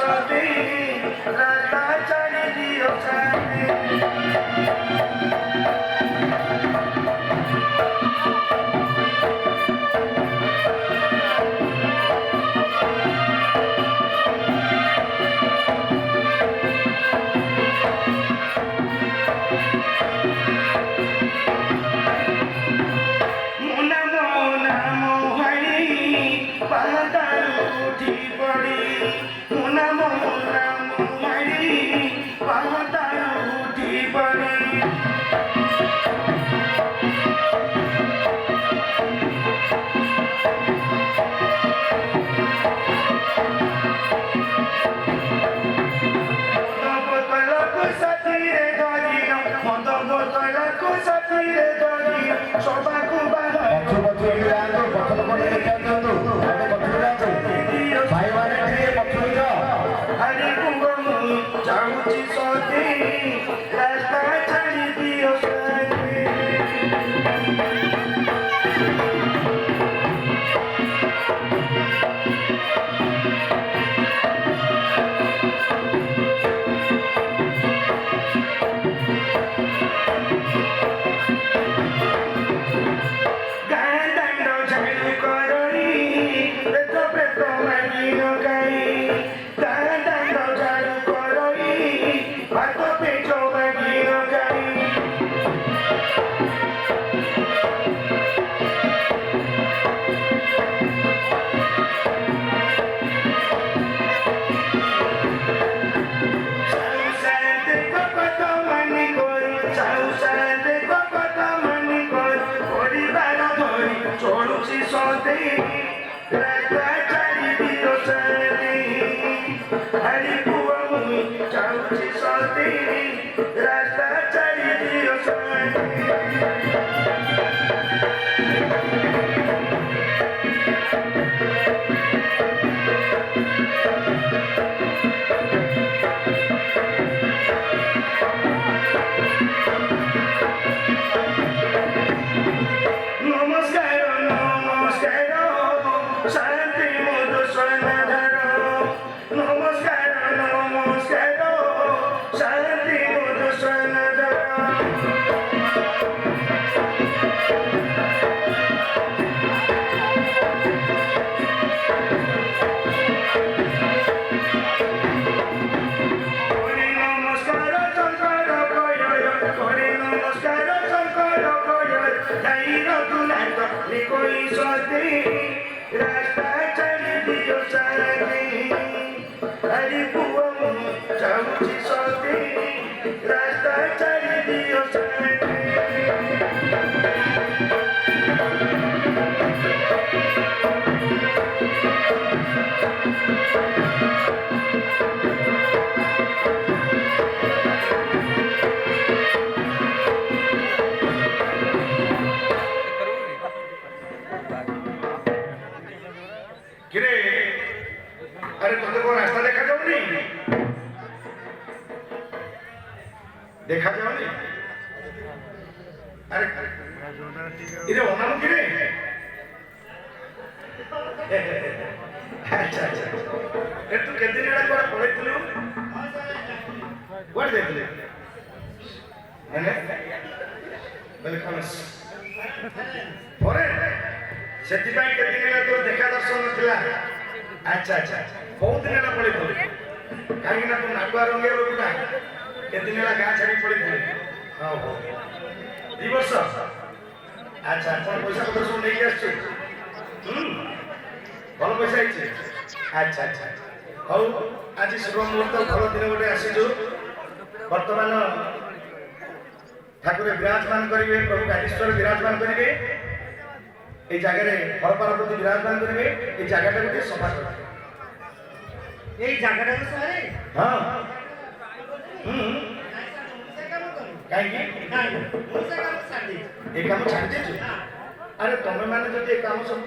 सती रास्ता छाड़ी दियो साथी देखा जाओगे अरे इरे होना मुझे अच्छा अच्छा ए तू केते दिन एडा कोड पढैतलु कोड देखले ने वेलकम ओरे सेति पाई केते दिन तो देखा दर्शन नथिला अच्छा अच्छा बहुत दिन एडा पढैतलु काहे ना तू नागुआ रंगे लोकटा केते दिन गाँ छाड़ी पड़े हाँ हाँ 2 वर्ष अच्छा कौन पैसा पत्र सब नहीं आस भल पैसा अच्छा अच्छा हौ आज शुभ मुहूर्त भल दिन गोटे आसीचु बर्तमान ठाकुर विराजमान करेंगे प्रभु गादीश्वर विराजमान करेंगे ये जगह परपार्वती विराजमान करेंगे ये जगह गोटे सफा कर हाँ कहीं काम छाड़ अरे तुम्हें मैंने जो काम सब